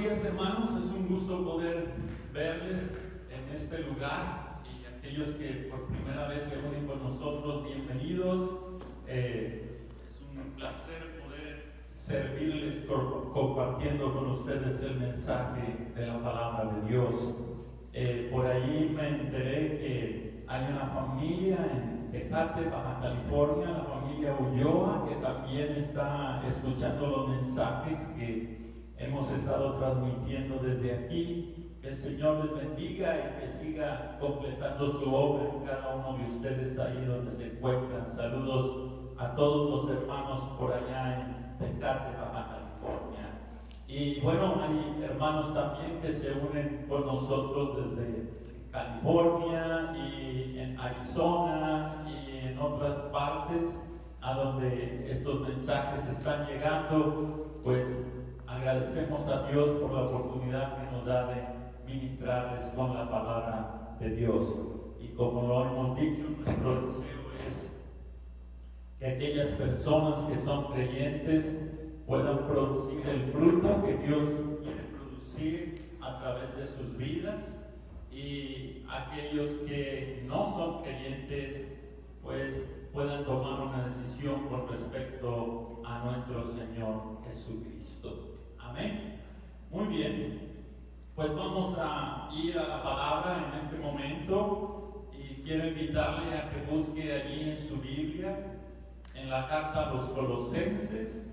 días, hermanos, es un gusto poder verles en este lugar, y aquellos que por primera vez se unen con nosotros, bienvenidos. Es un placer poder servirles compartiendo con ustedes el mensaje de la palabra de Dios. Por allí me enteré que hay una familia en Tecate, Baja California, la familia Ulloa, que también está escuchando los mensajes que hemos estado transmitiendo desde aquí. Que el Señor les bendiga y que siga completando su obra en cada uno de ustedes ahí donde se encuentran. Saludos a todos los hermanos por allá en Tecate, Baja California. Y bueno, hay hermanos también que se unen con nosotros desde California y en Arizona y en otras partes a donde estos mensajes están llegando. Pues agradecemos a Dios por la oportunidad que nos da de ministrarles con la palabra de Dios. Y como lo hemos dicho, nuestro deseo es que aquellas personas que son creyentes puedan producir el fruto que Dios quiere producir a través de sus vidas, y aquellos que no son creyentes pues puedan tomar una decisión con respecto a nuestro Señor Jesucristo. Amén. Muy bien, pues vamos a ir a la palabra en este momento, y quiero invitarle a que busque allí en su Biblia, en la carta a los Colosenses,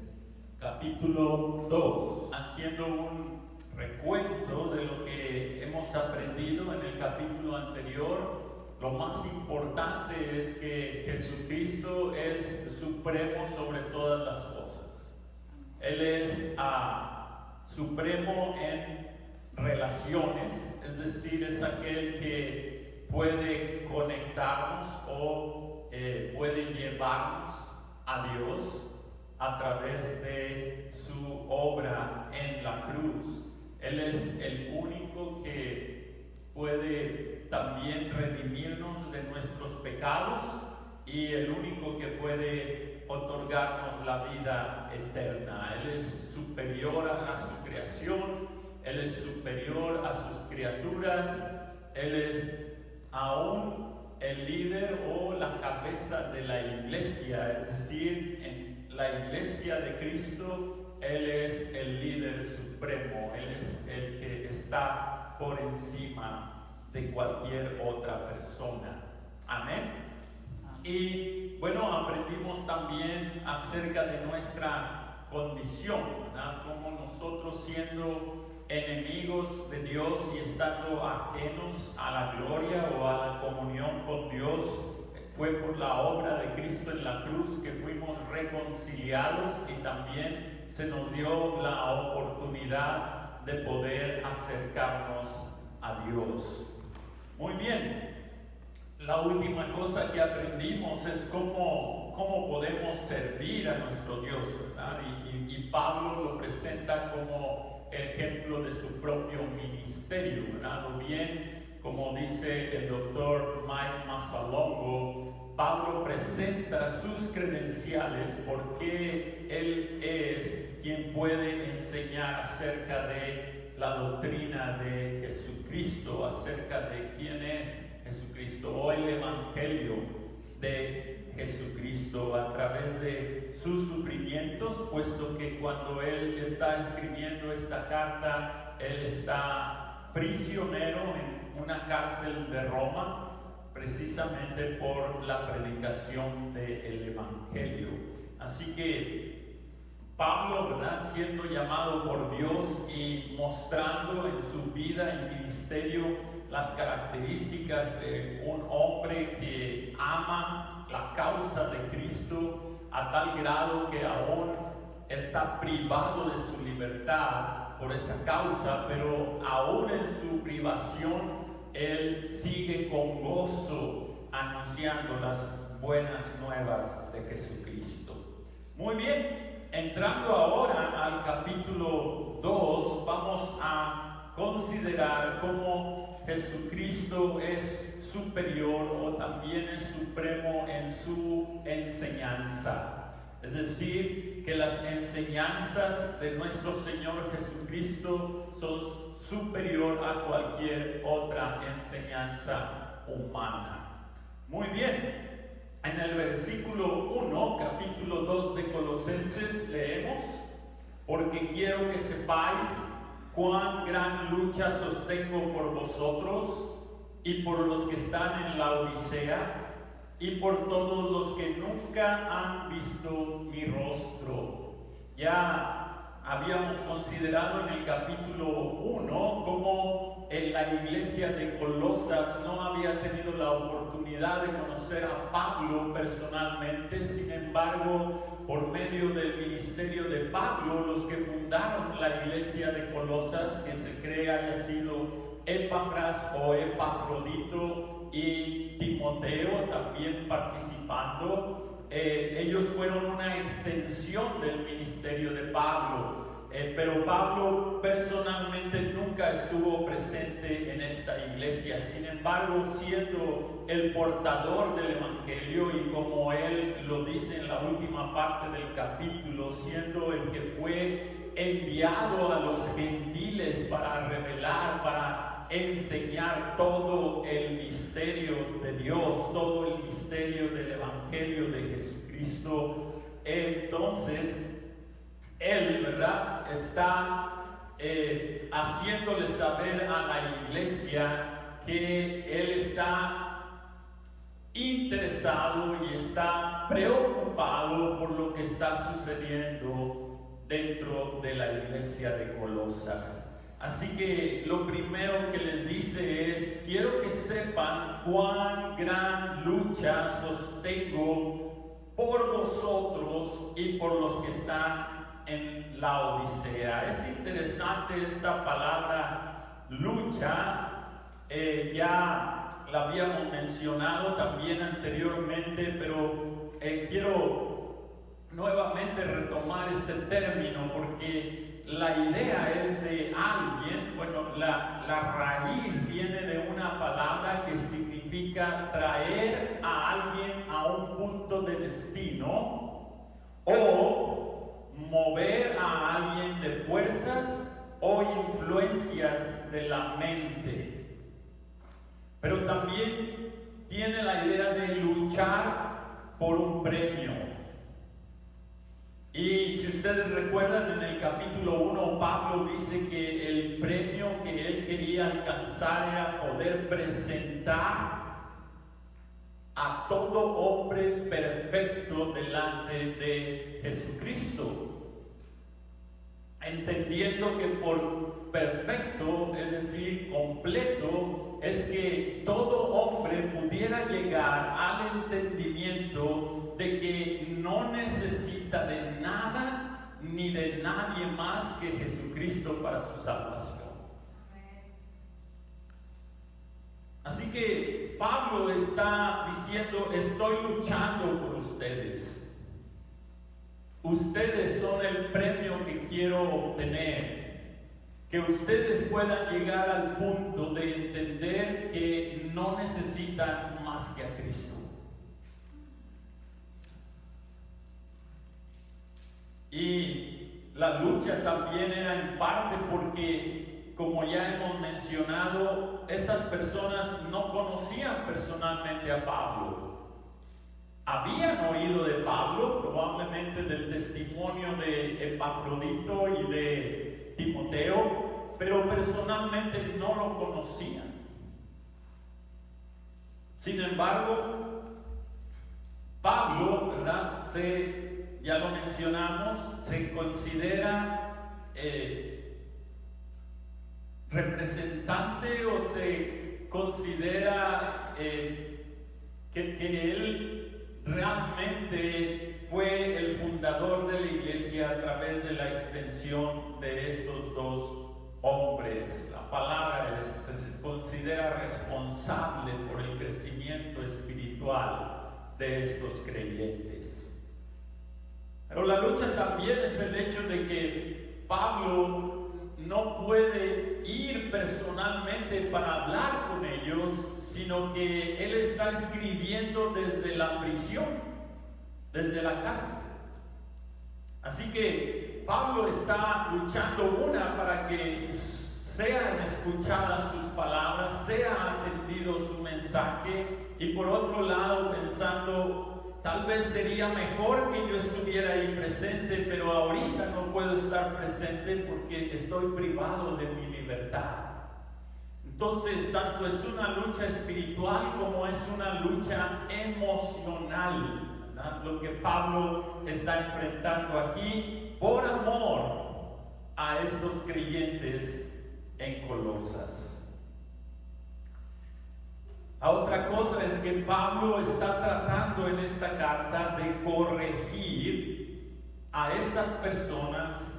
capítulo 2, haciendo un recuento de lo que hemos aprendido en el capítulo anterior. Lo más importante es que Jesucristo es supremo sobre todas las cosas. Él es supremo en relaciones, es decir, es aquel que puede conectarnos o puede llevarnos a Dios a través de su obra en la cruz. Él es el único que puede también redimirnos de nuestros pecados y el único que puede otorgarnos la vida eterna. Él es superior a su creación, Él es superior a sus criaturas, Él es aún el líder o la cabeza de la iglesia, es decir, en la iglesia de Cristo, Él es el líder supremo, Él es el que está por encima de cualquier otra persona. Amén. Y bueno, aprendimos también acerca de nuestra condición, ¿verdad? Como nosotros, siendo enemigos de Dios y estando ajenos a la gloria o a la comunión con Dios, fue por la obra de Cristo en la cruz que fuimos reconciliados, y también se nos dio la oportunidad de poder acercarnos a Dios. Muy bien, la última cosa que aprendimos es cómo podemos servir a nuestro Dios, ¿verdad? Y Pablo lo presenta como ejemplo de su propio ministerio, ¿verdad? O bien, como dice el doctor Mike Masalongo, Pablo presenta sus credenciales porque él es quien puede enseñar acerca de la doctrina de Jesucristo, acerca de quién es Jesucristo o el Evangelio de Jesucristo a través de sus sufrimientos, puesto que cuando él está escribiendo esta carta, él está prisionero en una cárcel de Roma, precisamente por la predicación del Evangelio. Así que Pablo, ¿verdad?, siendo llamado por Dios y mostrando en su vida y ministerio las características de un hombre que ama la causa de Cristo a tal grado que aún está privado de su libertad por esa causa, pero aún en su privación él sigue con gozo anunciando las buenas nuevas de Jesucristo. Muy bien, entrando ahora al capítulo 2, vamos a considerar cómo Jesucristo es superior o también es supremo en su enseñanza. Es decir, que las enseñanzas de nuestro Señor Jesucristo son superior a cualquier otra enseñanza humana. Muy bien, en el versículo 1, capítulo 2 de Colosenses leemos: porque quiero que sepáis cuán gran lucha sostengo por vosotros y por los que están en la Odisea y por todos los que nunca han visto mi rostro. Ya habíamos considerado en el capítulo 1 cómo en la iglesia de Colosas no había tenido la oportunidad de conocer a Pablo personalmente. Sin embargo, por medio del ministerio de Pablo, los que fundaron la iglesia de Colosas, que se cree haya sido Epafras o Epafrodito y Timoteo también participando, ellos fueron una extensión del ministerio de Pablo. Pero Pablo personalmente nunca estuvo presente en esta iglesia. Sin embargo, siendo el portador del evangelio, y como él lo dice en la última parte del capítulo, siendo el que fue enviado a los gentiles para revelar, para enseñar todo el misterio de Dios, todo el misterio del evangelio de Jesucristo, entonces él, ¿verdad?, está haciéndole saber a la iglesia que él está interesado y está preocupado por lo que está sucediendo dentro de la iglesia de Colosas. Así que lo primero que les dice es: quiero que sepan cuán gran lucha sostengo por vosotros y por los que están en la Odisea. Es interesante esta palabra lucha, ya la habíamos mencionado también anteriormente, pero quiero nuevamente retomar este término porque la idea es de alguien. Bueno, la raíz viene de una palabra que significa traer a alguien a un punto de destino o mover a alguien de fuerzas o influencias de la mente. Pero también tiene la idea de luchar por un premio. Y si ustedes recuerdan, en el capítulo 1 Pablo dice que el premio que él quería alcanzar era poder presentar a todo hombre perfecto delante de Jesucristo, entendiendo que por perfecto, es decir, completo, es que todo hombre pudiera llegar al entendimiento de que no necesita de nada ni de nadie más que Jesucristo para su salvación. Así que Pablo está diciendo: estoy luchando por ustedes. Ustedes son el premio que quiero obtener. Que ustedes puedan llegar al punto de entender que no necesitan más que a Cristo. Y la lucha también era en parte porque, como ya hemos mencionado, estas personas no conocían personalmente a Pablo. Habían oído de Pablo, probablemente del testimonio de Epafrodito y de Timoteo, pero personalmente no lo conocían. Sin embargo, Pablo, ¿verdad?, ya lo mencionamos, se considera representante, o se considera que él realmente fue el fundador de la iglesia a través de la extensión de estos dos hombres. La palabra se considera responsable por el crecimiento espiritual de estos creyentes. Pero la lucha también es el hecho de que Pablo no puede ir personalmente para hablar con ellos, sino que él está escribiendo desde la prisión, desde la cárcel. Así que Pablo está luchando para que sean escuchadas sus palabras, sea atendido su mensaje, y por otro lado pensando, tal vez sería mejor que yo estuviera ahí presente, pero ahorita no puedo estar presente porque estoy privado de mi libertad. Entonces, tanto es una lucha espiritual como es una lucha emocional, ¿verdad? Lo que Pablo está enfrentando aquí por amor a estos creyentes en Colosas. La otra cosa es que Pablo está tratando en esta carta de corregir a estas personas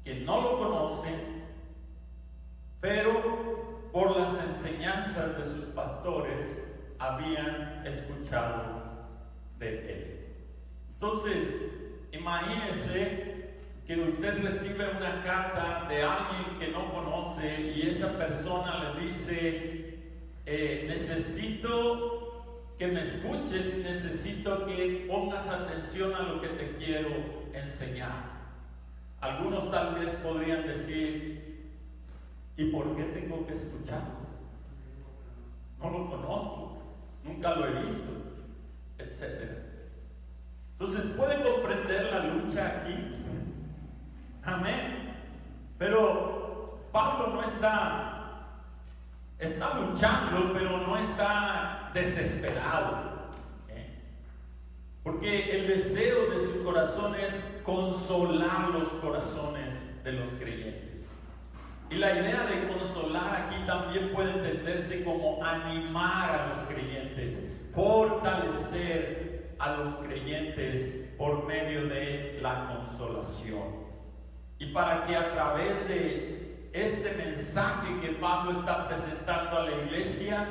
que no lo conocen, pero por las enseñanzas de sus pastores habían escuchado de él. Entonces, imagínese que usted recibe una carta de alguien que no conoce y esa persona le dice: necesito que me escuches y necesito que pongas atención a lo que te quiero enseñar. Algunos tal vez podrían decir: ¿y por qué tengo que escucharlo? No lo conozco, nunca lo he visto, etc. Entonces, ¿pueden comprender la lucha aquí? Amén. Pero Pablo no está luchando, pero no está desesperado. Porque el deseo de su corazón es consolar los corazones de los creyentes. Y la idea de consolar aquí también puede entenderse como animar a los creyentes, fortalecer a los creyentes por medio de la consolación. Y para que a través de este mensaje que Pablo está presentando a la iglesia,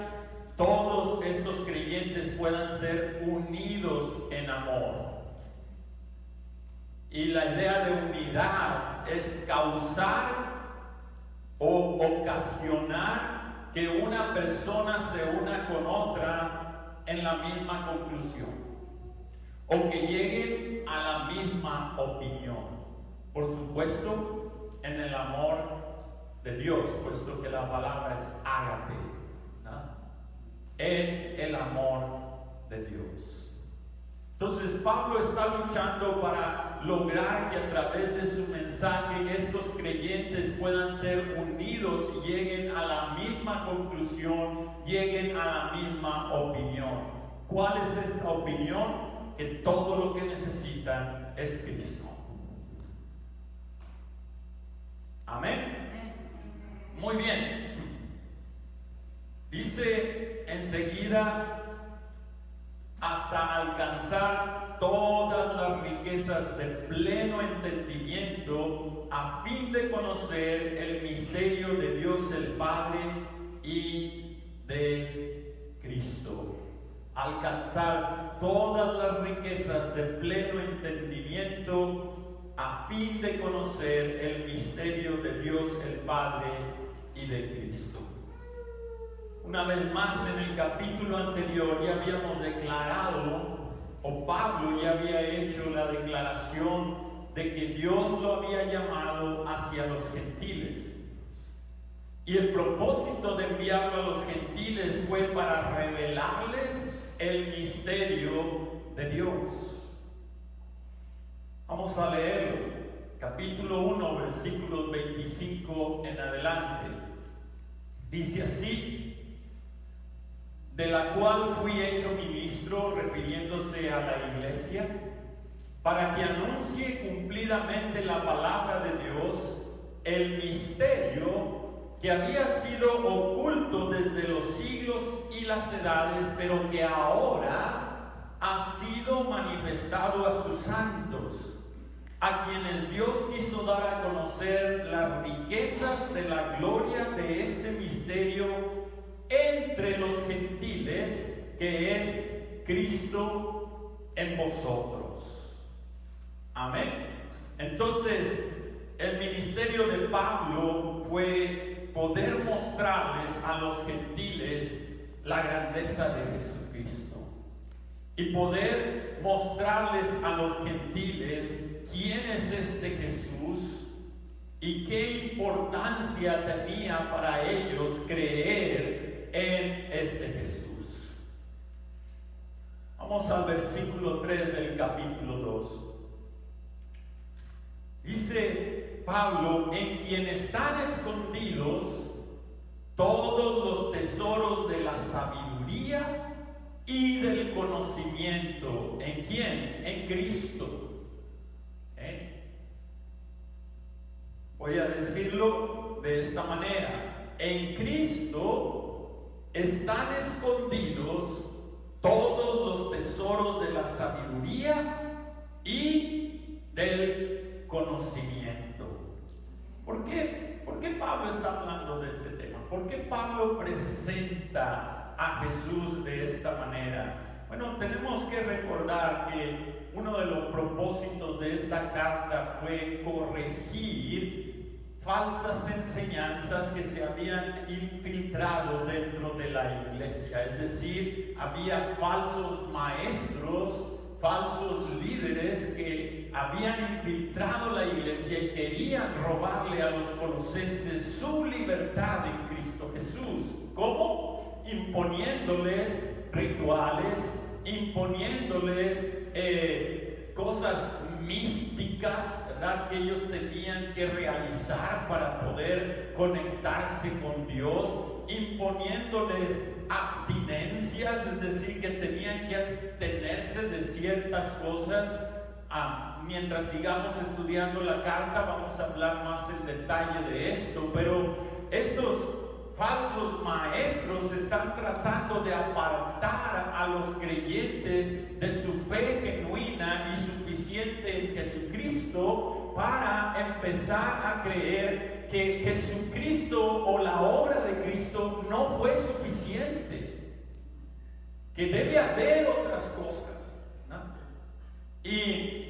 todos estos creyentes puedan ser unidos en amor. Y la idea de unidad es causar o ocasionar que una persona se una con otra en la misma conclusión, o que lleguen a la misma opinión. Por supuesto, en el amor de Dios, puesto que la palabra es ágape, ¿no? En el amor de Dios. Entonces Pablo está luchando para lograr que a través de su mensaje estos creyentes puedan ser unidos y lleguen a la misma conclusión, lleguen a la misma opinión. ¿Cuál es esa opinión? Que todo lo que necesitan es Cristo. Amén. Muy bien. Dice enseguida: hasta alcanzar todas las riquezas de pleno entendimiento, a fin de conocer el misterio de Dios el Padre y de Cristo. Alcanzar todas las riquezas de pleno entendimiento, a fin de conocer el misterio de Dios el Padre y de Cristo. Una vez más, en el capítulo anterior ya habíamos declarado, o Pablo ya había hecho la declaración de que Dios lo había llamado hacia los gentiles. Y el propósito de enviarlo a los gentiles fue para revelarles el misterio de Dios. Vamos a leerlo, capítulo 1, versículos 25 en adelante. Dice así: de la cual fui hecho ministro, refiriéndose a la iglesia, para que anuncie cumplidamente la palabra de Dios, el misterio que había sido oculto desde los siglos y las edades, pero que ahora ha sido manifestado a sus santos, a quienes Dios quiso dar a conocer las riquezas de la gloria de este misterio entre los gentiles, que es Cristo en vosotros. Amén. Entonces, el ministerio de Pablo fue poder mostrarles a los gentiles la grandeza de Jesucristo y poder mostrarles a los gentiles quién es este Jesús y qué importancia tenía para ellos creer en este Jesús. Vamos al versículo 3 del capítulo 2. Dice Pablo: en quien están escondidos todos los tesoros de la sabiduría y del conocimiento. ¿En quién? En Cristo. Voy a decirlo de esta manera: en Cristo están escondidos todos los tesoros de la sabiduría y del conocimiento. ¿Por qué Pablo está hablando de este tema? ¿Por qué Pablo presenta a Jesús de esta manera? Bueno, tenemos que recordar que uno de los propósitos de esta carta fue corregir falsas enseñanzas que se habían infiltrado dentro de la iglesia. Es decir, había falsos maestros, falsos líderes que habían infiltrado la iglesia y querían robarle a los colosenses su libertad en Cristo Jesús. ¿Cómo? Imponiéndoles rituales, imponiéndoles cosas místicas, ¿verdad?, que ellos tenían que realizar para poder conectarse con Dios, imponiéndoles abstinencias, es decir, que tenían que abstenerse de ciertas cosas. Mientras sigamos estudiando la carta vamos a hablar más en detalle de esto, pero estos falsos maestros están tratando de apartar a los creyentes de su fe genuina y suficiente en Jesucristo para empezar a creer que Jesucristo o la obra de Cristo no fue suficiente, que debe haber otras cosas, ¿no? Y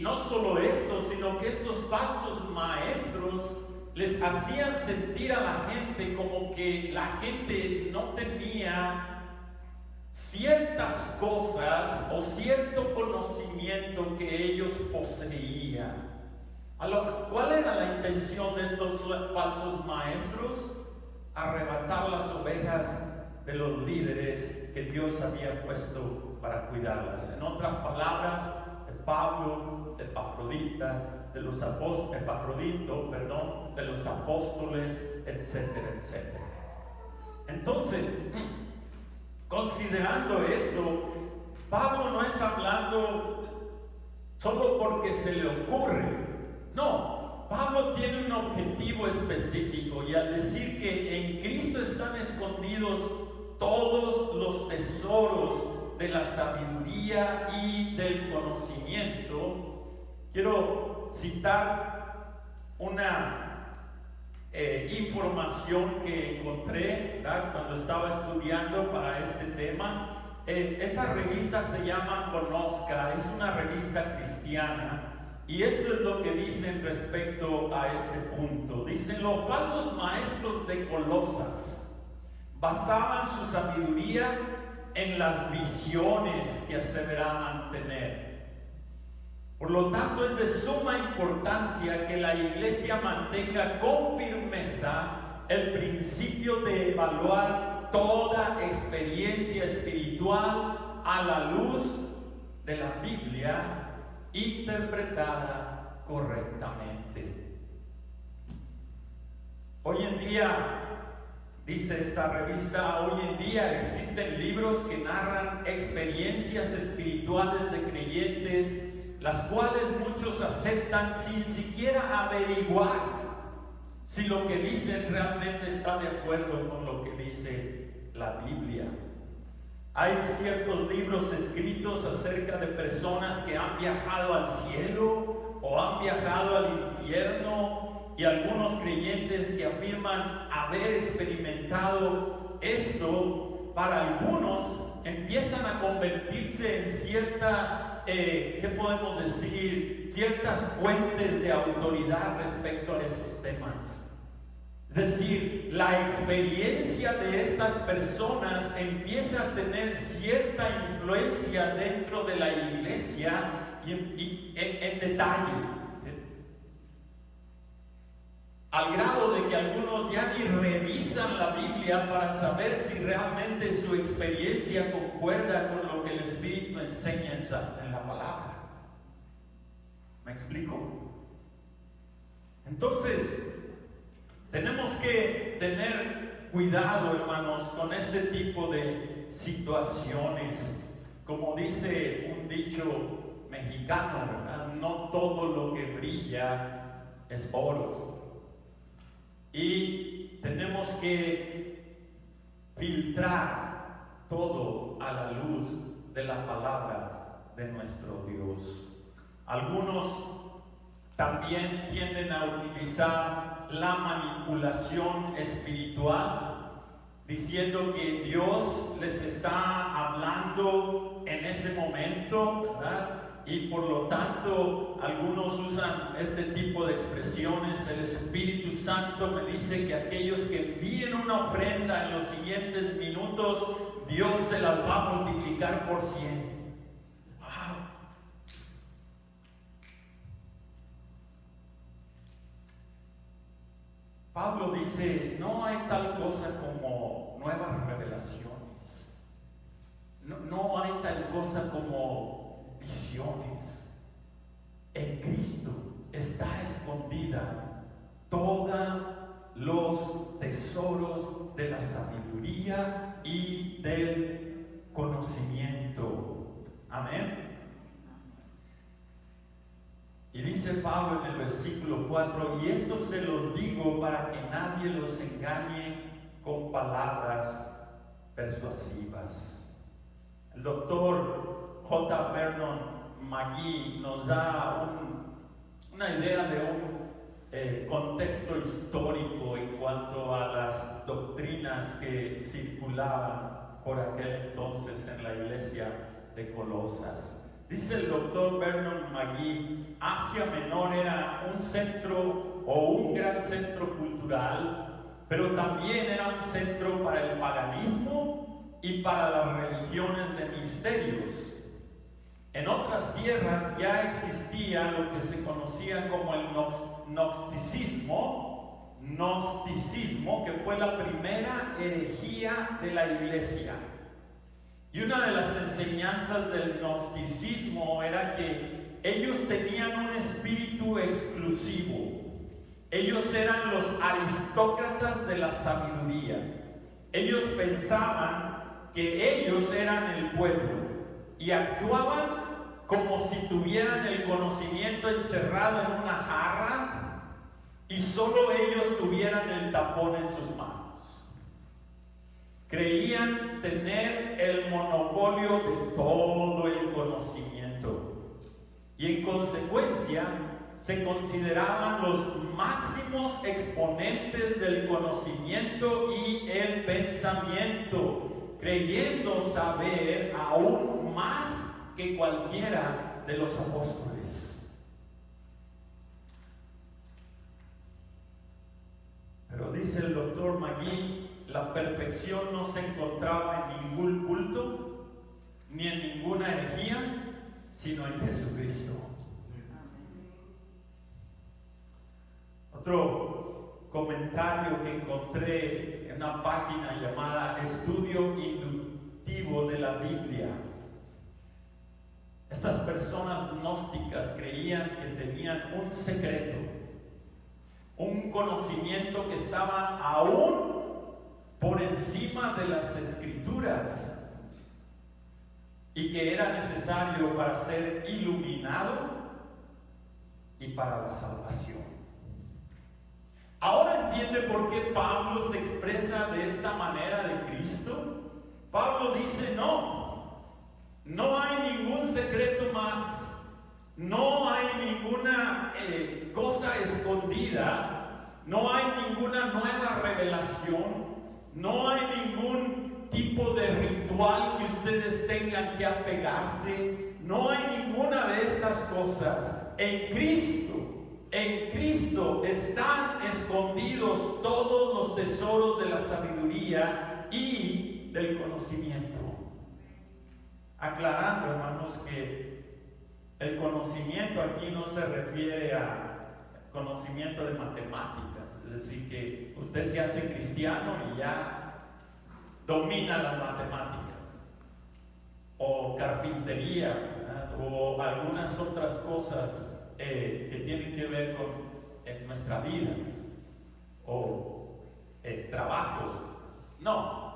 no solo esto, sino que estos falsos maestros les hacían sentir a la gente como que la gente no tenía ciertas cosas o cierto conocimiento que ellos poseían. ¿Cuál era la intención de estos falsos maestros? Arrebatar las ovejas de los líderes que Dios había puesto para cuidarlas. En otras palabras, de Pablo, de Epafrodito, de los apóstoles, etcétera, etcétera. Entonces, considerando esto, Pablo no está hablando solo porque se le ocurre. No, Pablo tiene un objetivo específico, y al decir que en Cristo están escondidos todos los tesoros de la sabiduría y del conocimiento, quiero citar una información que encontré, ¿verdad?, cuando estaba estudiando para este tema. Esta revista se llama Conozca, es una revista cristiana, y esto es lo que dicen respecto a este punto. Dicen: los falsos maestros de Colosas basaban su sabiduría en las visiones que aseveraban tener. Por lo tanto, es de suma importancia que la iglesia mantenga con firmeza el principio de evaluar toda experiencia espiritual a la luz de la Biblia interpretada correctamente. Hoy en día, dice esta revista, hoy en día existen libros que narran experiencias espirituales de creyentes, las cuales muchos aceptan sin siquiera averiguar si lo que dicen realmente está de acuerdo con lo que dice la Biblia. Hay ciertos libros escritos acerca de personas que han viajado al cielo o han viajado al infierno, y algunos creyentes que afirman haber experimentado esto, para algunos empiezan a convertirse en ¿qué podemos decir?, ciertas fuentes de autoridad respecto a esos temas. Es decir, la experiencia de estas personas empieza a tener cierta influencia dentro de la iglesia, y en detalle, al grado de que algunos ya ni revisan la Biblia para saber si realmente su experiencia concuerda con lo que el Espíritu enseña en la palabra. ¿Me explico? Entonces, tenemos que tener cuidado, hermanos, con este tipo de situaciones. Como dice un dicho mexicano, ¿verdad? No todo lo que brilla es oro. Y tenemos que filtrar todo a la luz de la palabra de nuestro Dios. Algunos también tienden a utilizar la manipulación espiritual, diciendo que Dios les está hablando en ese momento, ¿verdad? Y por lo tanto, algunos usan este tipo de expresiones. El Espíritu Santo me dice que aquellos que envíen una ofrenda en los siguientes minutos, Dios se las va a multiplicar por 100. Pablo dice, no hay tal cosa como nuevas revelaciones. No hay tal cosa como visiones. En Cristo está escondida todos los tesoros de la sabiduría y del conocimiento. Amén. Y dice Pablo en el versículo 4, y esto se los digo para que nadie los engañe con palabras persuasivas. El doctor J. Vernon McGee nos da una idea de un contexto histórico en cuanto a las doctrinas que circulaban por aquel entonces en la iglesia de Colosas. Dice el doctor Vernon McGee, Asia Menor era un centro o un gran centro cultural, pero también era un centro para el paganismo y para las religiones de misterios. En otras tierras ya existía lo que se conocía como el gnosticismo, que fue la primera herejía de la iglesia. Y una de las enseñanzas del gnosticismo era que ellos tenían un espíritu exclusivo. Ellos eran los aristócratas de la sabiduría. Ellos pensaban que ellos eran el pueblo y actuaban como si tuvieran el conocimiento encerrado en una jarra y solo ellos tuvieran el tapón en sus manos. Creían tener el monopolio de todo el conocimiento y en consecuencia se consideraban los máximos exponentes del conocimiento y el pensamiento, creyendo saber aún más que cualquiera de los apóstoles. Pero dice el doctor McGee, la perfección no se encontraba en ningún culto, ni en ninguna herejía, sino en Jesucristo. Otro comentario que encontré en una página llamada Estudio Inductivo de la Biblia. Estas personas gnósticas creían que tenían un secreto, un conocimiento que estaba aún por encima de las escrituras y que era necesario para ser iluminado y para la salvación. Ahora entiende por qué Pablo se expresa de esta manera de Cristo. Pablo dice no hay ningún secreto más, no hay ninguna cosa escondida, no hay ninguna nueva revelación. No hay ningún tipo de ritual que ustedes tengan que apegarse. No hay ninguna de estas cosas. En Cristo están escondidos todos los tesoros de la sabiduría y del conocimiento. Aclarando, hermanos, que El conocimiento aquí no se refiere a conocimiento de matemáticas, es decir, que usted se hace cristiano y ya domina las matemáticas, o carpintería, ¿verdad? O algunas otras cosas que tienen que ver con nuestra vida, o trabajos. No.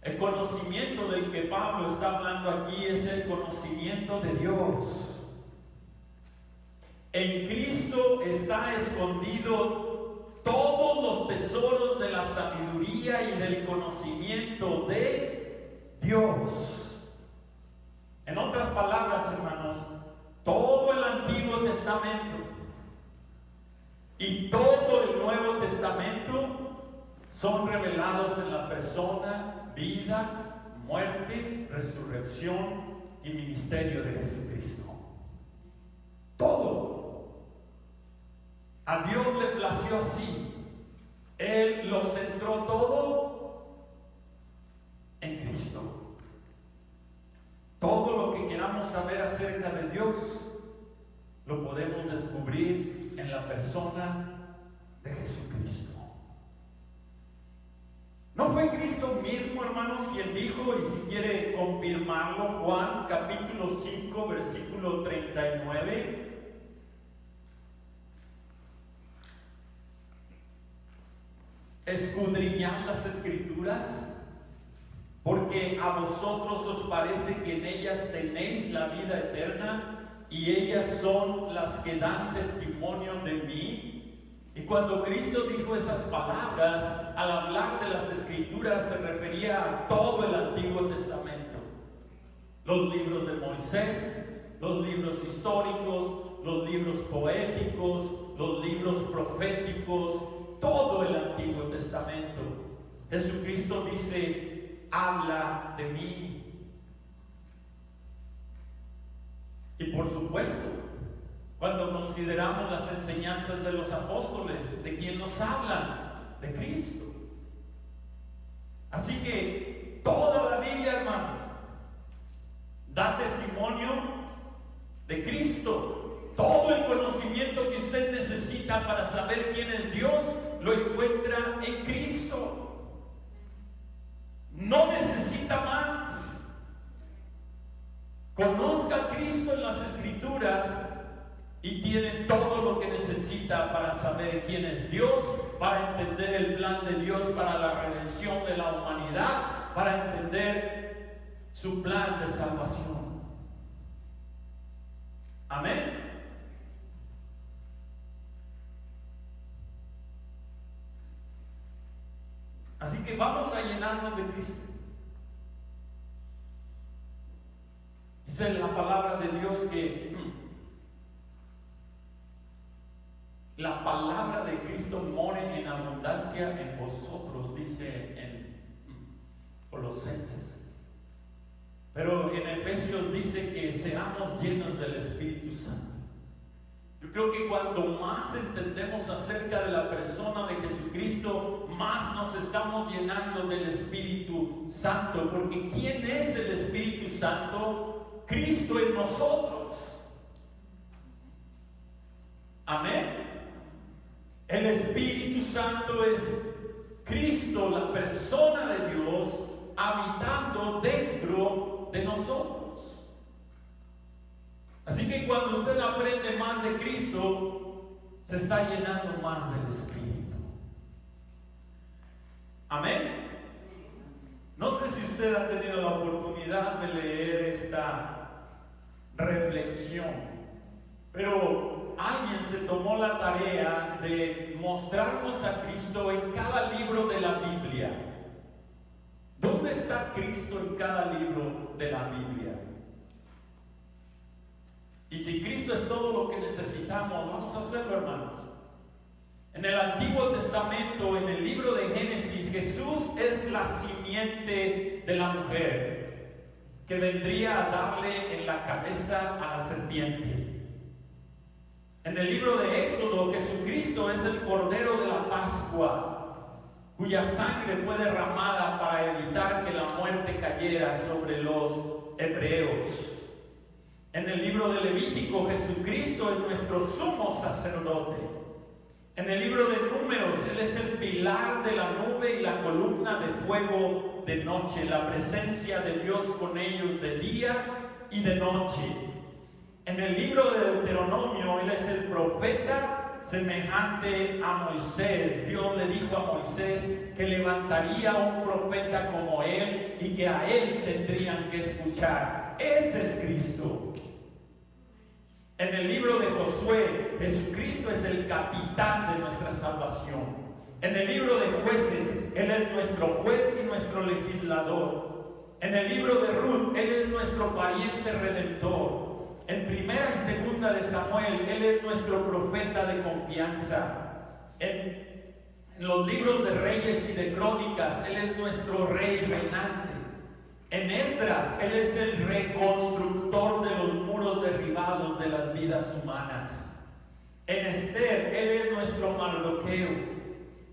El conocimiento del que Pablo está hablando aquí es el conocimiento de Dios. En Cristo está escondido todos los tesoros de la sabiduría y del conocimiento de Dios. En otras palabras, hermanos, todo el Antiguo Testamento y todo el Nuevo Testamento son revelados en la persona, vida, muerte, resurrección y ministerio de Jesucristo. Todo. A Dios le plació así. Él lo centró todo en Cristo. Todo lo que queramos saber acerca de Dios lo podemos descubrir en la persona de Jesucristo. ¿No fue Cristo mismo, hermanos, quien dijo, y si quiere confirmarlo, Juan capítulo 5, versículo 39? Escudriñad las Escrituras, porque a vosotros os parece que en ellas tenéis la vida eterna, y ellas son las que dan testimonio de mí. Y cuando Cristo dijo esas palabras, al hablar de las Escrituras se refería a todo el Antiguo Testamento. Los libros de Moisés, los libros históricos, los libros poéticos, los libros proféticos, todo el Antiguo Testamento. Jesucristo dice, habla de mí. Y por supuesto, cuando consideramos las enseñanzas de los apóstoles, ¿de quién nos hablan? De Cristo. Así que toda la Biblia, hermanos, da testimonio de Cristo. Todo el conocimiento que usted necesita para saber quién es Dios, lo encuentra en Cristo. No necesita más. Conozca a Cristo en las Escrituras y tiene todo lo que necesita para saber quién es Dios, para entender el plan de Dios para la redención de la humanidad, para entender su plan de salvación. Amén. Así que vamos a llenarnos de Cristo. Dice la palabra de Dios que la palabra de Cristo more en abundancia en vosotros, dice en Colosenses. Pero en Efesios dice que seamos llenos del Espíritu Santo. Yo creo que cuando más entendemos acerca de la persona de Jesucristo, más nos estamos llenando del Espíritu Santo. Porque ¿quién es el Espíritu Santo? Cristo en nosotros. Amén. El Espíritu Santo es Cristo, la persona de Dios, habitando dentro de nosotros. Así que cuando usted aprende más de Cristo, se está llenando más del Espíritu. Amén. No sé si usted ha tenido la oportunidad de leer esta reflexión, pero alguien se tomó la tarea de mostrarnos a Cristo en cada libro de la Biblia. ¿Dónde está Cristo en cada libro de la Biblia? Y si Cristo es todo lo que necesitamos, vamos a hacerlo, hermanos. En el Antiguo Testamento, en el libro de Génesis, Jesús es la simiente de la mujer que vendría a darle en la cabeza a la serpiente. En el libro de Éxodo, Jesucristo es el Cordero de la Pascua, cuya sangre fue derramada para evitar que la muerte cayera sobre los hebreos. En el libro de Levítico, Jesucristo es nuestro sumo sacerdote. En el libro de Números, Él es el pilar de la nube y la columna de fuego de noche, la presencia de Dios con ellos de día y de noche. En el libro de Deuteronomio, Él es el profeta semejante a Moisés. Dios le dijo a Moisés que levantaría un profeta como Él y que a Él tendrían que escuchar. Ese es Cristo. En el libro de Josué, Jesucristo es el capitán de nuestra salvación. En el libro de Jueces, Él es nuestro juez y nuestro legislador. En el libro de Ruth, Él es nuestro pariente redentor. En primera y segunda de Samuel, Él es nuestro profeta de confianza. En los libros de Reyes y de Crónicas, Él es nuestro rey reinante. En Esdras, Él es el reconstructor de los muros derribados de las vidas humanas. En Esther, Él es nuestro Mardoqueo.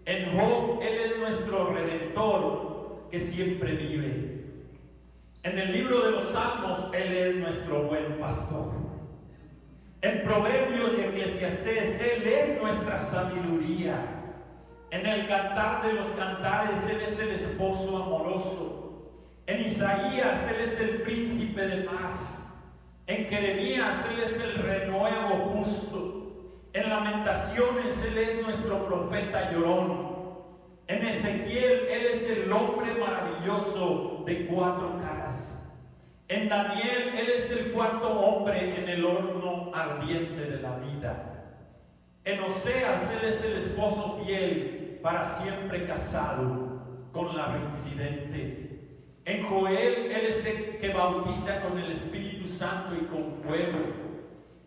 En Job, Él es nuestro redentor que siempre vive. En el libro de los Salmos, Él es nuestro buen pastor. En Proverbios y Eclesiastés, Él es nuestra sabiduría. En el Cantar de los Cantares, Él es el esposo amoroso. En Isaías, Él es el príncipe de paz. En Jeremías, Él es el renuevo justo. En Lamentaciones, Él es nuestro profeta llorón. En Ezequiel, Él es el hombre maravilloso de 4 caras. En Daniel, Él es el cuarto hombre en el horno ardiente de la vida. En Oseas, Él es el esposo fiel, para siempre casado con la reincidente. En Joel, Él es el que bautiza con el Espíritu Santo y con fuego.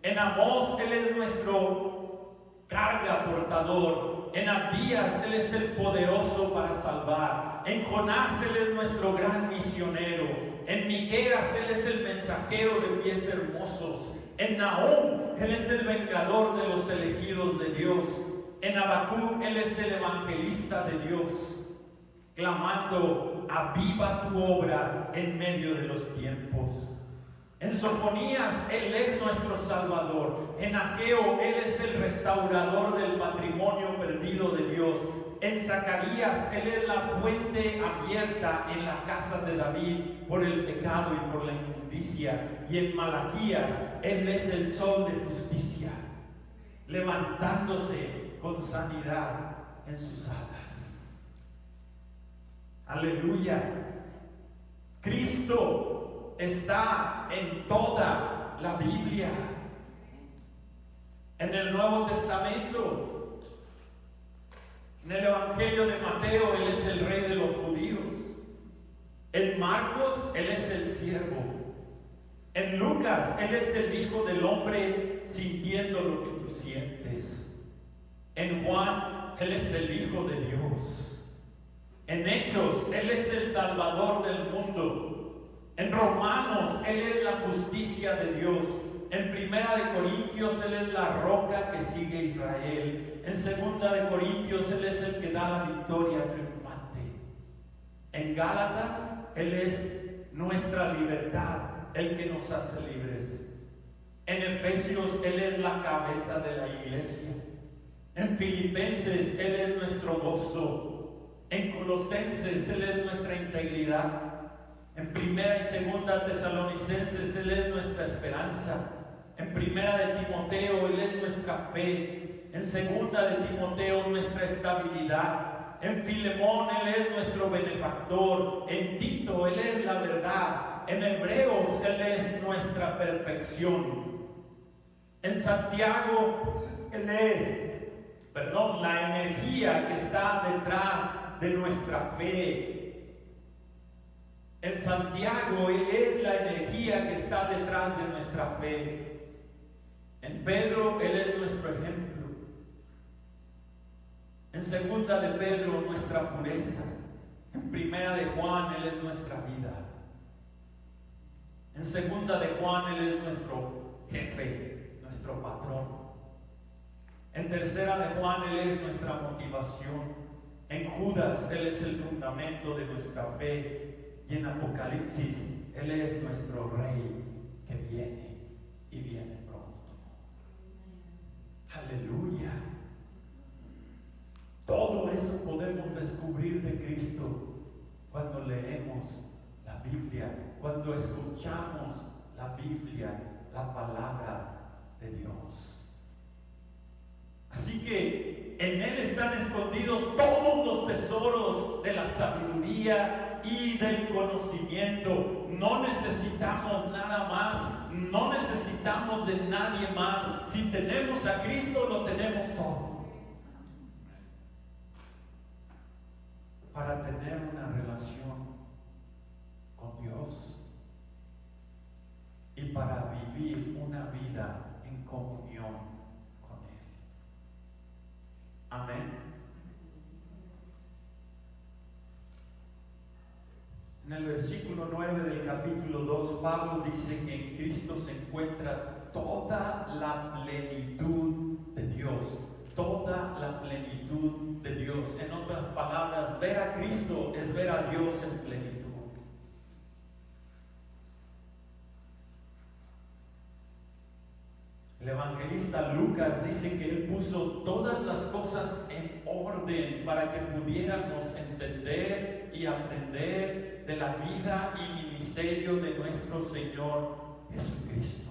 En Amós, Él es nuestro carga portador. En Abdías, Él es el poderoso para salvar. En Jonás, Él es nuestro gran misionero. En Miqueas, Él es el mensajero de pies hermosos. En Nahum, Él es el vengador de los elegidos de Dios. En Habacuc, Él es el evangelista de Dios, clamando: aviva tu obra en medio de los tiempos. En Sofonías, Él es nuestro Salvador. En Ageo, Él es el restaurador del patrimonio perdido de Dios. En Zacarías, Él es la fuente abierta en la casa de David por el pecado y por la inmundicia. Y en Malaquías, Él es el sol de justicia, levantándose con sanidad en sus alas. Aleluya. Cristo está en toda la Biblia. En el Nuevo Testamento, en el Evangelio de Mateo, Él es el rey de los judíos. En Marcos, Él es el siervo. En Lucas, Él es el Hijo del Hombre sintiendo lo que tú sientes. En Juan, Él es el Hijo de Dios. En Hechos, Él es el Salvador del mundo. En Romanos, Él es la justicia de Dios. En Primera de Corintios, Él es la roca que sigue Israel. En Segunda de Corintios, Él es el que da la victoria triunfante. En Gálatas, Él es nuestra libertad, el que nos hace libres. En Efesios, Él es la cabeza de la iglesia. En Filipenses, Él es nuestro gozo. En Colosenses, Él es nuestra integridad. En Primera y Segunda Tesalonicenses, Él es nuestra esperanza. En Primera de Timoteo, Él es nuestra fe. En Segunda de Timoteo, nuestra estabilidad. En Filemón, Él es nuestro benefactor. En Tito, Él es la verdad. En Hebreos, Él es nuestra perfección. En Santiago, Él es, la energía que está detrás de nuestra fe. En Santiago, Él es la energía que está detrás de nuestra fe. En Pedro, Él es nuestro ejemplo. En Segunda de Pedro, nuestra pureza. En Primera de Juan, Él es nuestra vida. En Segunda de Juan, Él es nuestro jefe, nuestro patrón. En Tercera de Juan, Él es nuestra motivación. En Judas, Él es el fundamento de nuestra fe. Y en Apocalipsis, Él es nuestro Rey que viene. y viene pronto. Aleluya. Todo eso podemos descubrir de Cristo cuando leemos la Biblia, cuando escuchamos la Biblia, la palabra de Dios. Así que en Él están escondidos todos los tesoros de la sabiduría y del conocimiento. No necesitamos nada más, no necesitamos de nadie más. Si tenemos a Cristo, lo tenemos todo. Para tener una relación con Dios y para vivir una vida en comunión con Él. Amén. En el versículo 9 del capítulo 2, Pablo dice que en Cristo se encuentra toda la plenitud de Dios. Toda la plenitud de Dios. En otras palabras, ver a Cristo es ver a Dios en plenitud. El evangelista Lucas dice que él puso todas las cosas en orden para que pudiéramos entender y aprender de la vida y ministerio de nuestro Señor Jesucristo.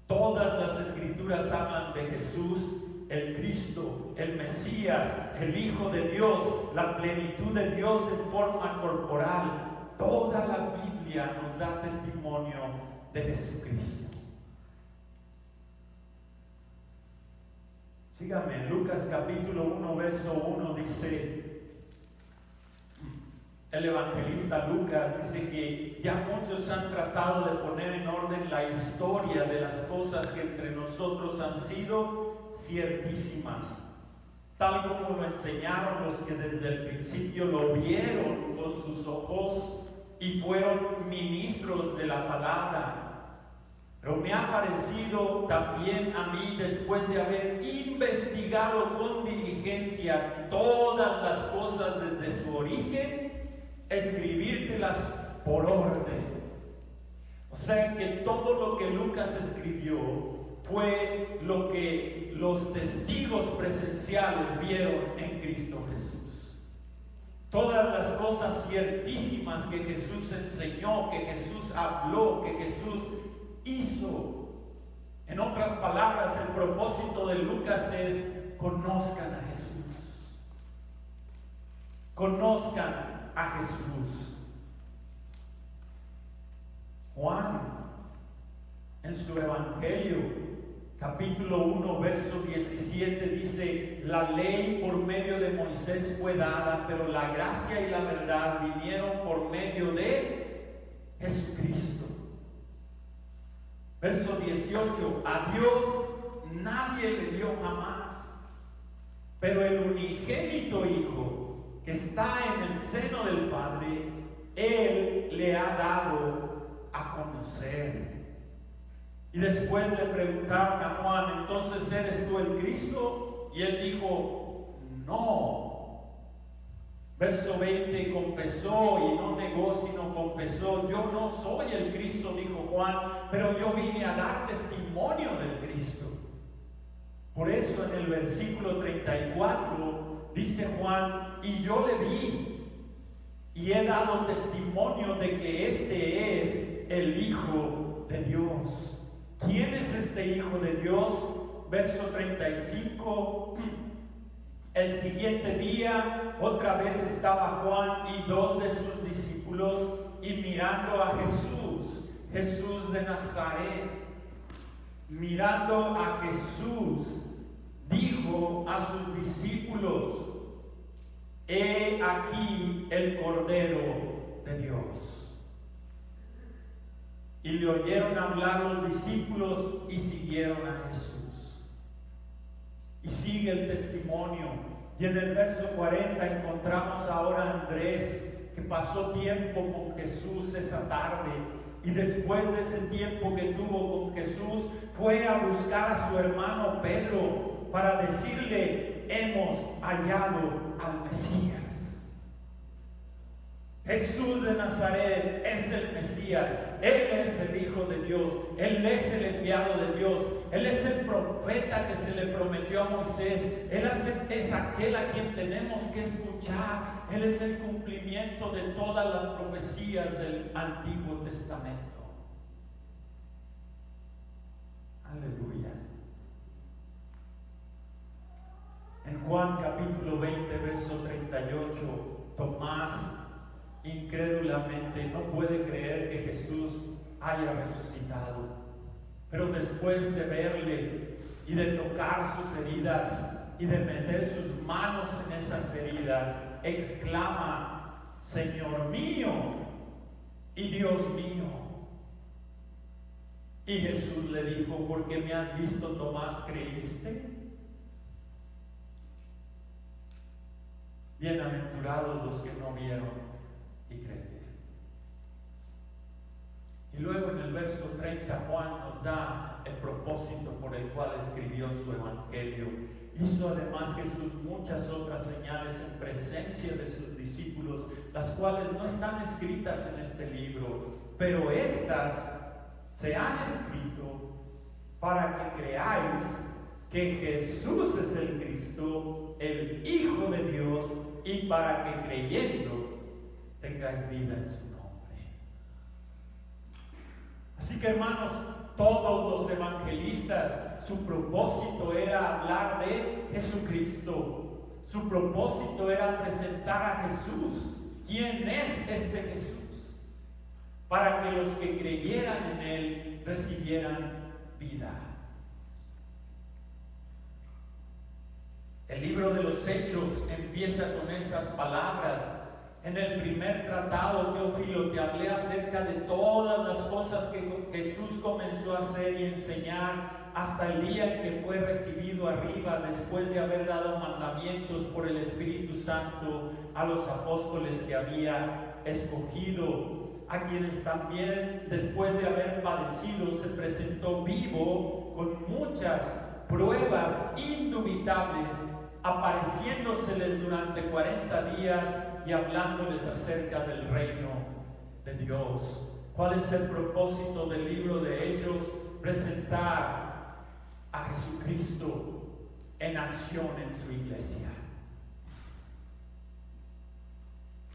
Todas las escrituras hablan de Jesús, el Cristo, el Mesías, el Hijo de Dios, la plenitud de Dios en forma corporal. Toda la Biblia nos da testimonio de Jesucristo. Síganme, Lucas capítulo 1, verso 1 dice, el evangelista Lucas dice que ya muchos han tratado de poner en orden la historia de las cosas que entre nosotros han sido ciertísimas, tal como lo enseñaron los que desde el principio lo vieron con sus ojos y fueron ministros de la palabra. Pero me ha parecido también a mí, después de haber investigado con diligencia todas las cosas desde su origen, escribírtelas por orden. O sea que todo lo que Lucas escribió fue lo que los testigos presenciales vieron en Cristo Jesús. Todas las cosas ciertísimas que Jesús enseñó, que Jesús habló, que Jesús hizo. En otras palabras, el propósito de Lucas es: conozcan a Jesús. Conozcan a Jesús. Juan, en su Evangelio, capítulo 1, verso 17, dice: la ley por medio de Moisés fue dada, pero la gracia y la verdad vinieron por medio de Jesucristo. Verso 18: a Dios nadie le dio jamás, pero el unigénito Hijo que está en el seno del Padre, Él le ha dado a conocer. Y después le preguntaron a Juan: ¿entonces eres tú el Cristo? Y él dijo: no. Verso 20: confesó y no negó, sino confesó: yo no soy el Cristo, dijo Juan, pero yo vine a dar testimonio del Cristo. Por eso en el versículo 34 dice Juan: y yo le vi y he dado testimonio de que este es el Hijo de Dios. ¿Quién es este Hijo de Dios? Verso 35: el siguiente día otra vez estaba Juan y dos de sus discípulos, y mirando a Jesús, Jesús de Nazaret, mirando a Jesús, dijo a sus discípulos: he aquí el Cordero de Dios. Y le oyeron hablar los discípulos y siguieron a Jesús. Y sigue el testimonio. Y en el verso 40 encontramos ahora a Andrés, que pasó tiempo con Jesús esa tarde. Y después de ese tiempo que tuvo con Jesús, fue a buscar a su hermano Pedro para decirle: hemos hallado al Mesías. Jesús de Nazaret es el Mesías, Él es el Hijo de Dios, Él es el enviado de Dios, Él es el profeta que se le prometió a Moisés, Él es aquel a quien tenemos que escuchar, Él es el cumplimiento de todas las profecías del Antiguo Testamento. Aleluya. En Juan capítulo 20, verso 38, Tomás incrédulamente no puede creer que Jesús haya resucitado, pero después de verle y de tocar sus heridas y de meter sus manos en esas heridas, exclama: Señor mío y Dios mío. Y Jesús le dijo: ¿Porque me has visto, Tomás, creíste? Bienaventurados los que no vieron y creyeron. Y luego en el verso 30 Juan nos da el propósito por el cual escribió su evangelio. Hizo además Jesús muchas otras señales en presencia de sus discípulos, las cuales no están escritas en este libro, pero estas se han escrito para que creáis que Jesús es el Cristo, el Hijo de Dios, y para que creyendo tengáis vida en su nombre. Así que, hermanos, todos los evangelistas, su propósito era hablar de Jesucristo. Su propósito era presentar a Jesús. ¿Quién es este Jesús? Para que los que creyeran en Él recibieran vida. El libro de los Hechos empieza con estas palabras. En el primer tratado, Teófilo, te hablé acerca de todas las cosas que Jesús comenzó a hacer y enseñar hasta el día en que fue recibido arriba, después de haber dado mandamientos por el Espíritu Santo a los apóstoles que había escogido, a quienes también, después de haber padecido, se presentó vivo con muchas pruebas indubitables, apareciéndoseles durante 40 días y hablándoles acerca del reino de Dios. ¿Cuál es el propósito del libro de Hechos? Presentar a Jesucristo en acción en su iglesia.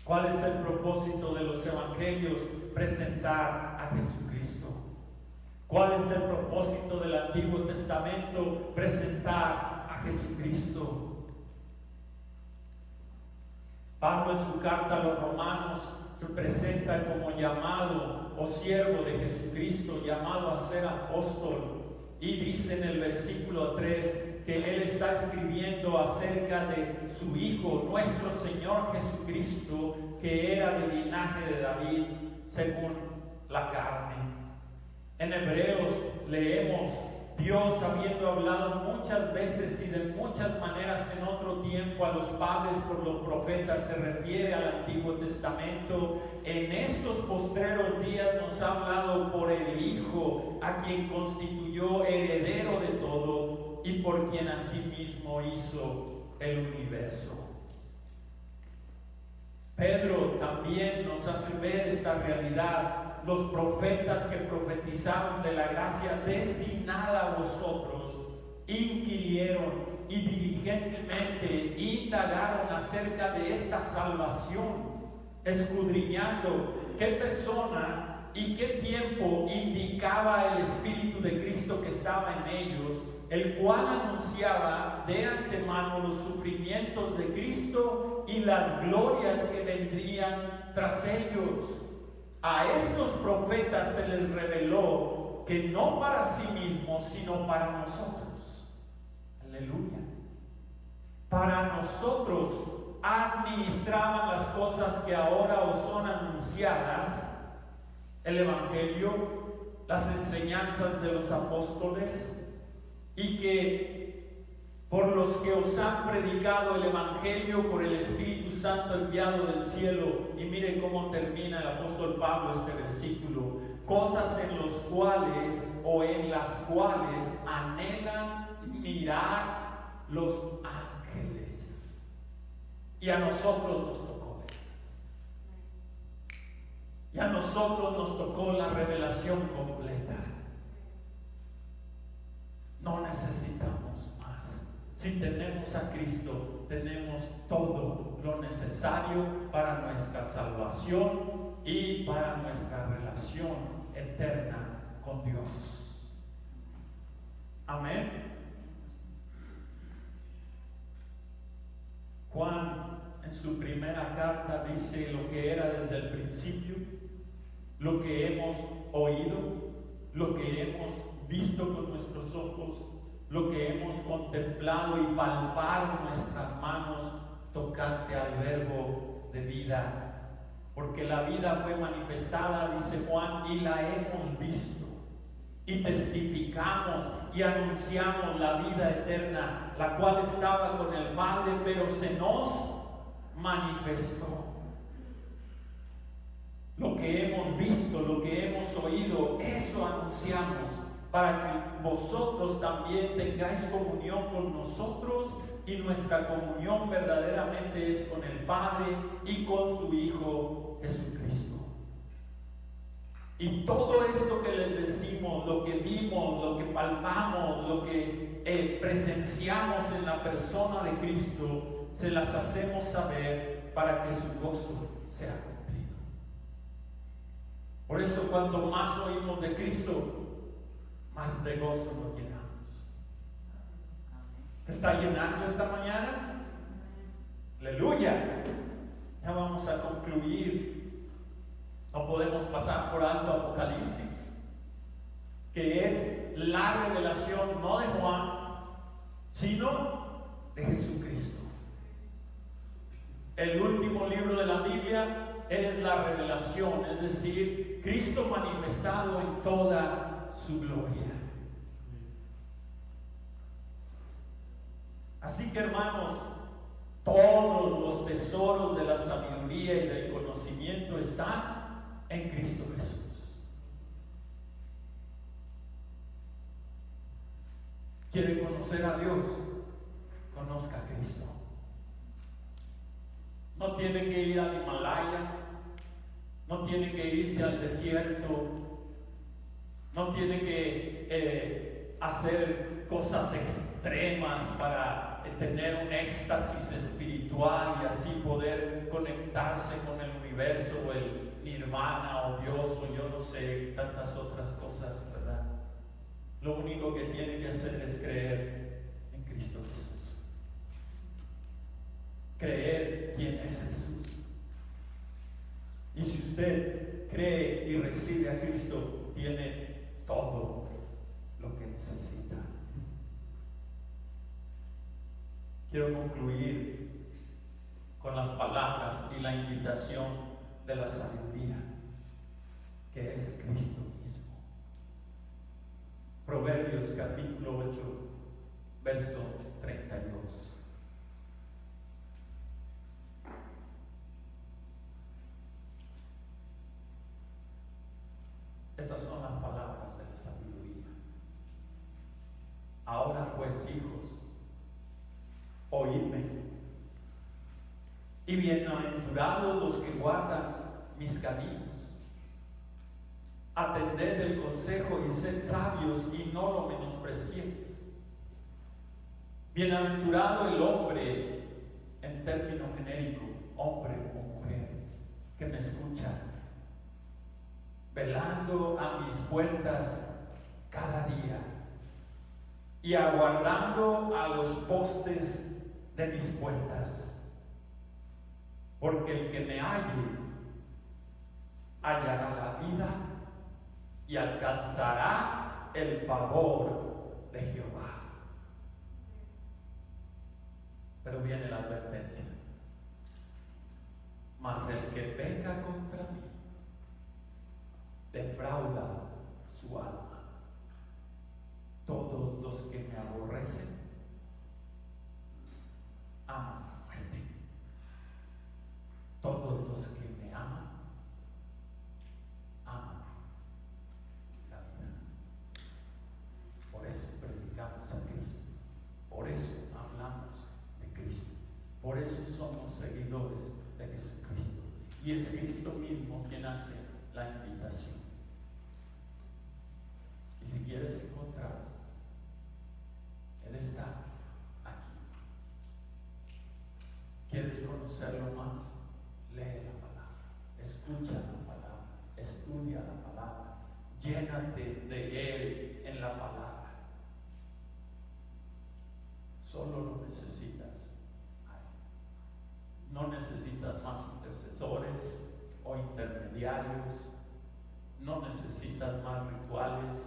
¿Cuál es el propósito de los evangelios? Presentar a Jesucristo. ¿Cuál es el propósito del Antiguo Testamento? Presentar a Jesucristo. Pablo en su carta a los Romanos se presenta como llamado o siervo de Jesucristo, llamado a ser apóstol, y dice en el versículo 3 que él está escribiendo acerca de su Hijo, nuestro Señor Jesucristo, que era de linaje de David según la carne. En Hebreos leemos: Dios, habiendo hablado muchas veces y de muchas maneras en otro tiempo a los padres por los profetas, se refiere al Antiguo Testamento, en estos postreros días nos ha hablado por el Hijo, a quien constituyó heredero de todo y por quien asimismo hizo el universo. Pedro también nos hace ver esta realidad. Los profetas que profetizaron de la gracia destinada a vosotros inquirieron y diligentemente indagaron acerca de esta salvación, escudriñando qué persona y qué tiempo indicaba el Espíritu de Cristo que estaba en ellos, el cual anunciaba de antemano los sufrimientos de Cristo y las glorias que vendrían tras ellos. A estos profetas se les reveló que no para sí mismos, sino para nosotros. Aleluya. Para nosotros administraban las cosas que ahora os son anunciadas, el Evangelio, las enseñanzas de los apóstoles, y que por los que os han predicado el Evangelio por el Espíritu Santo enviado del cielo. Y mire cómo termina el apóstol Pablo este versículo: cosas en los cuales o en las cuales anhelan mirar los ángeles. Y a nosotros nos tocó verlas. Y a nosotros nos tocó la revelación completa. No necesitamos más. Si tenemos a Cristo, tenemos todo lo necesario para nuestra salvación y para nuestra relación eterna con Dios. Amén. Juan en su primera carta dice lo que era desde el principio, lo que hemos oído, lo que hemos visto con nuestros ojos, lo que hemos contemplado y palpado en nuestras manos tocante al verbo de vida. Porque la vida fue manifestada, dice Juan, y la hemos visto. Y testificamos y anunciamos la vida eterna, la cual estaba con el Padre, pero se nos manifestó. Lo que hemos visto, lo que hemos oído, eso anunciamos, para que vosotros también tengáis comunión con nosotros, y nuestra comunión verdaderamente es con el Padre y con su Hijo Jesucristo. Y todo esto que les decimos, lo que vimos, lo que palpamos, lo que presenciamos en la persona de Cristo, se las hacemos saber para que su gozo sea cumplido. Por eso, cuanto más oímos de Cristo, más de gozo nos llenamos. ¿Se está llenando esta mañana? ¡Aleluya! Ya vamos a concluir. No podemos pasar por alto Apocalipsis, que es la revelación no de Juan, sino de Jesucristo. El último libro de la Biblia es la revelación, es decir, Cristo manifestado en toda su gloria. Así que, hermanos, todos los tesoros de la sabiduría y del conocimiento están en Cristo Jesús. ¿Quiere conocer a Dios? Conozca a Cristo. No tiene que ir al Himalaya, no tiene que irse al desierto, no tiene que hacer cosas extremas para tener un éxtasis espiritual y así poder conectarse con el universo o el nirvana o Dios o yo no sé, tantas otras cosas, ¿verdad? Lo único que tiene que hacer es creer en Cristo Jesús. Creer quién es Jesús. Y si usted cree y recibe a Cristo, tiene todo lo que necesita. Quiero concluir con las palabras y la invitación de la sabiduría, que es Cristo mismo. Proverbios capítulo 8, verso 32. Estas son las palabras de la sabiduría. Ahora pues, hijos, oídme, y bienaventurados los que guardan mis caminos. Atended el consejo y sed sabios y no lo menospreciéis. Bienaventurado el hombre, en término genérico, hombre o mujer, que me escucha, velando a mis puertas cada día y aguardando a los postes de mis puertas. Porque el que me halle hallará la vida y alcanzará el favor de Jehová. Pero viene la advertencia. Mas el que peca contra mí defrauda su alma. Todos los que me aborrecen aman muerte. Todos los que me aman aman la vida. Por eso predicamos a Cristo. Por eso hablamos de Cristo. Por eso somos seguidores de Jesucristo. Y es Cristo mismo quien hace la invitación. Y si quieres encontrarlo, Él está aquí. ¿Quieres conocerlo más? Lee la palabra, escucha la palabra, estudia la palabra, llénate de Él en la palabra. Solo lo necesitas a Él. No necesitas más intercesores o intermediarios, no necesitas más rituales,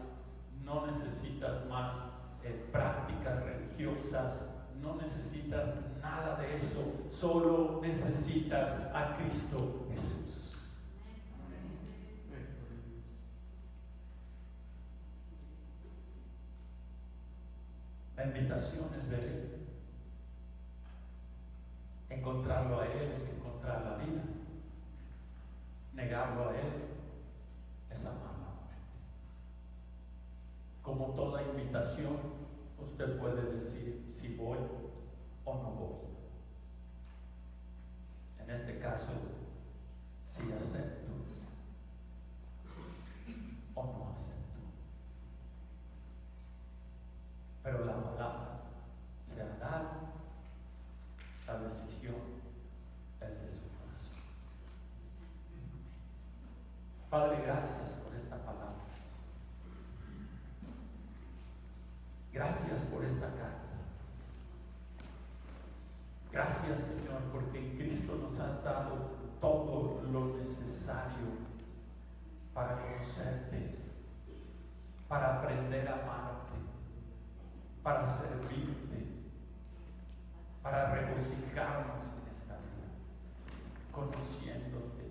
no necesitas más prácticas religiosas, no necesitas nada de eso, solo necesitas a Cristo Jesús. La invitación es de Él. Encontrarlo a Él es encontrar la vida. Negarlo a Él es amar la muerte. Como toda invitación, usted puede decir si voy o no voy. En este caso, si acepto o no acepto. Pero la palabra se ha dado, la decisión es de su corazón. Padre, gracias por esta palabra. Gracias por esta carta. Gracias, Señor, porque en Cristo nos has dado todo lo necesario para conocerte, para aprender a amarte, para servirte, para regocijarnos en esta vida, conociéndote,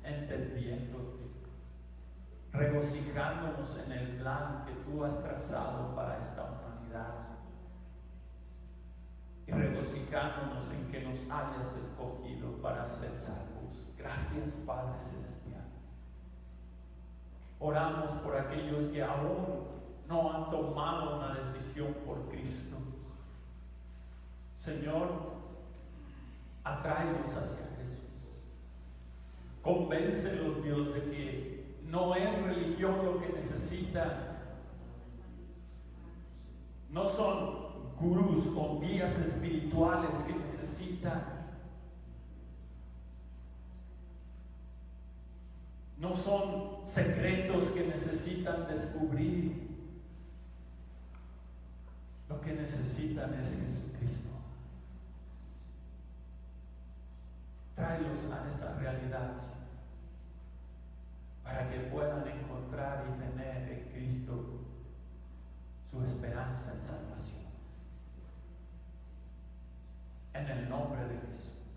entendiéndote, regocijándonos en el plan que tú has trazado para esta humanidad y regocijándonos en que nos hayas escogido para ser salvos. Gracias, Padre Celestial. Oramos por aquellos que aún no han tomado una decisión por Cristo. Señor, atráelos hacia Jesús. Convéncelos, Dios, de que no es religión lo que necesitan. No son gurús o guías espirituales que necesitan. No son secretos que necesitan descubrir. Lo que necesitan es Jesucristo. Tráelos a esa realidad, Señor, para que puedan encontrar y tener en Cristo su esperanza y salvación. En el nombre de Jesús.